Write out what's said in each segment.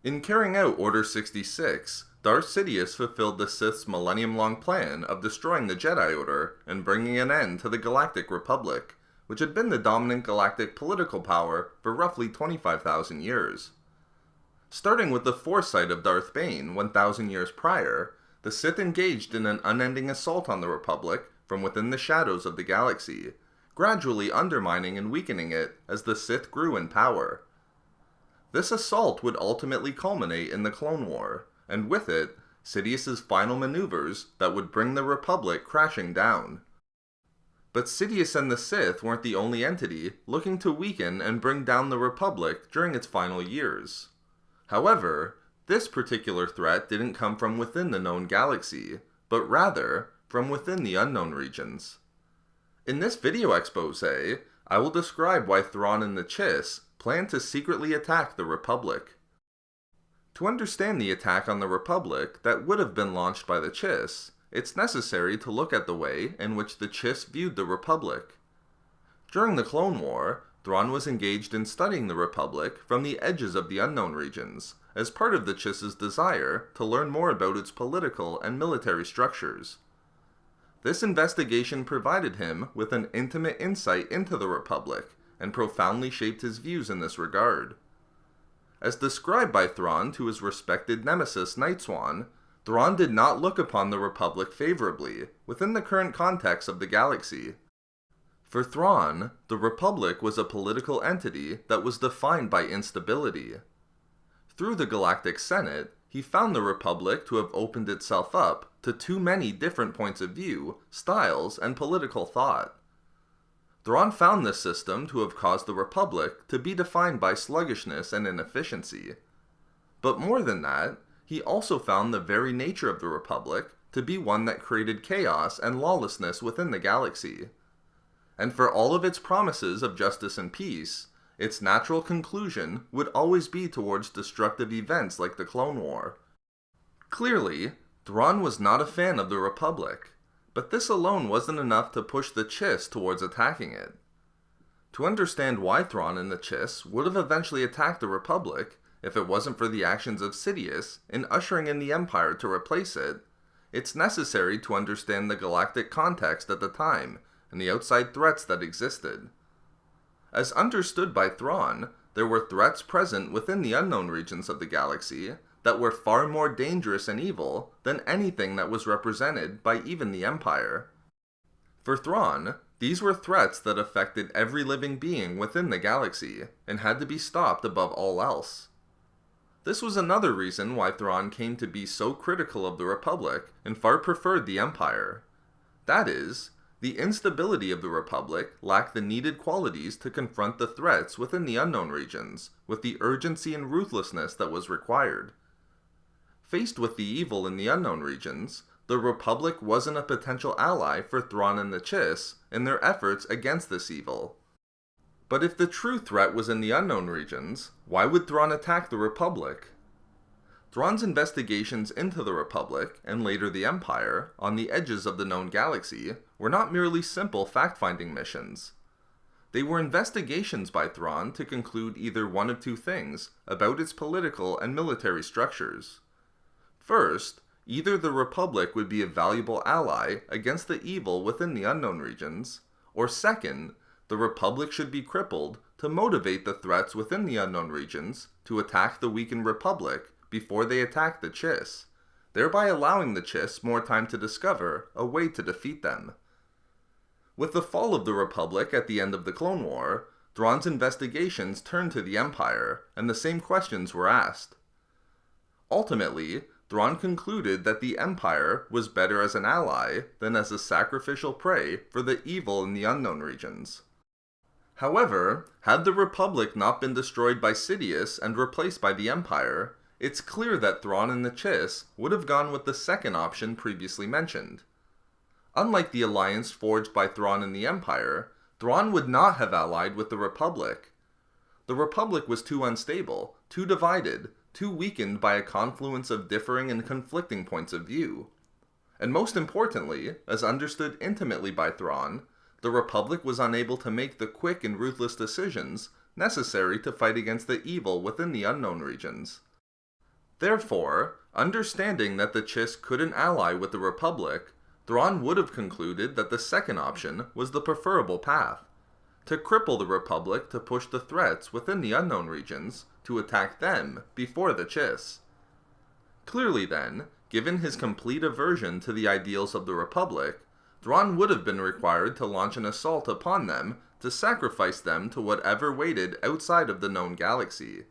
In carrying out Order 66, Darth Sidious fulfilled the Sith's millennium-long plan of destroying the Jedi Order and bringing an end to the Galactic Republic, which had been the dominant galactic political power for roughly 25,000 years. Starting with the foresight of Darth Bane 1,000 years prior, the Sith engaged in an unending assault on the Republic from within the shadows of the galaxy, gradually undermining and weakening it as the Sith grew in power. This assault would ultimately culminate in the Clone War, and with it, Sidious's final maneuvers that would bring the Republic crashing down. But Sidious and the Sith weren't the only entity looking to weaken and bring down the Republic during its final years. However, this particular threat didn't come from within the known galaxy, but rather from within the unknown regions. In this video expose, I will describe why Thrawn and the Chiss plan to secretly attack the Republic. To understand the attack on the Republic that would have been launched by the Chiss, it's necessary to look at the way in which the Chiss viewed the Republic. During the Clone War, Thrawn was engaged in studying the Republic from the edges of the unknown regions, as part of the Chiss's desire to learn more about its political and military structures. This investigation provided him with an intimate insight into the Republic, and profoundly shaped his views in this regard. As described by Thrawn to his respected nemesis Nightswan, Thrawn did not look upon the Republic favorably within the current context of the galaxy. For Thrawn, the Republic was a political entity that was defined by instability. Through the Galactic Senate, he found the Republic to have opened itself up to too many different points of view, styles, and political thought. Thrawn found this system to have caused the Republic to be defined by sluggishness and inefficiency. But more than that, he also found the very nature of the Republic to be one that created chaos and lawlessness within the galaxy. And for all of its promises of justice and peace, its natural conclusion would always be towards destructive events like the Clone War. Clearly, Thrawn was not a fan of the Republic, but this alone wasn't enough to push the Chiss towards attacking it. To understand why Thrawn and the Chiss would have eventually attacked the Republic, if it wasn't for the actions of Sidious in ushering in the Empire to replace it, it's necessary to understand the galactic context at the time and the outside threats that existed. As understood by Thrawn, there were threats present within the unknown regions of the galaxy that were far more dangerous and evil than anything that was represented by even the Empire. For Thrawn, these were threats that affected every living being within the galaxy, and had to be stopped above all else. This was another reason why Thrawn came to be so critical of the Republic and far preferred the Empire. That is, the instability of the Republic lacked the needed qualities to confront the threats within the unknown regions with the urgency and ruthlessness that was required. Faced with the evil in the unknown regions, the Republic wasn't a potential ally for Thrawn and the Chiss in their efforts against this evil. But if the true threat was in the unknown regions, why would Thrawn attack the Republic? Thrawn's investigations into the Republic, and later the Empire, on the edges of the known galaxy, were not merely simple fact-finding missions. They were investigations by Thrawn to conclude either one of two things about its political and military structures. First, either the Republic would be a valuable ally against the evil within the unknown regions, or second, the Republic should be crippled to motivate the threats within the unknown regions to attack the weakened Republic before they attack the Chiss, thereby allowing the Chiss more time to discover a way to defeat them. With the fall of the Republic at the end of the Clone War, Thrawn's investigations turned to the Empire, and the same questions were asked. Ultimately, Thrawn concluded that the Empire was better as an ally than as a sacrificial prey for the evil in the unknown regions. However, had the Republic not been destroyed by Sidious and replaced by the Empire, it's clear that Thrawn and the Chiss would have gone with the second option previously mentioned. Unlike the alliance forged by Thrawn and the Empire, Thrawn would not have allied with the Republic. The Republic was too unstable, too divided, too weakened by a confluence of differing and conflicting points of view. And most importantly, as understood intimately by Thrawn, the Republic was unable to make the quick and ruthless decisions necessary to fight against the evil within the unknown regions. Therefore, understanding that the Chiss couldn't ally with the Republic, Thrawn would have concluded that the second option was the preferable path, to cripple the Republic to push the threats within the unknown regions to attack them before the Chiss. Clearly then, given his complete aversion to the ideals of the Republic, Thrawn would have been required to launch an assault upon them to sacrifice them to whatever waited outside of the known galaxy.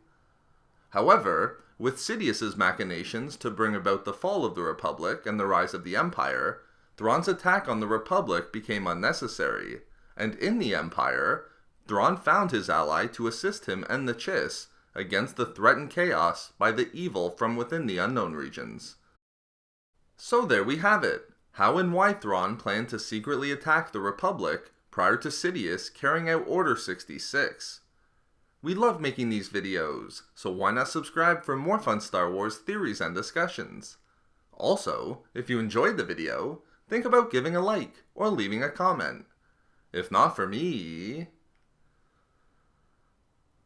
However, with Sidious's machinations to bring about the fall of the Republic and the rise of the Empire, Thrawn's attack on the Republic became unnecessary, and in the Empire, Thrawn found his ally to assist him and the Chiss against the threatened chaos by the evil from within the unknown regions. So there we have it, how and why Thrawn planned to secretly attack the Republic prior to Sidious carrying out Order 66. We love making these videos, so why not subscribe for more fun Star Wars theories and discussions? Also, if you enjoyed the video, think about giving a like or leaving a comment. If not for me,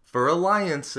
for alliances.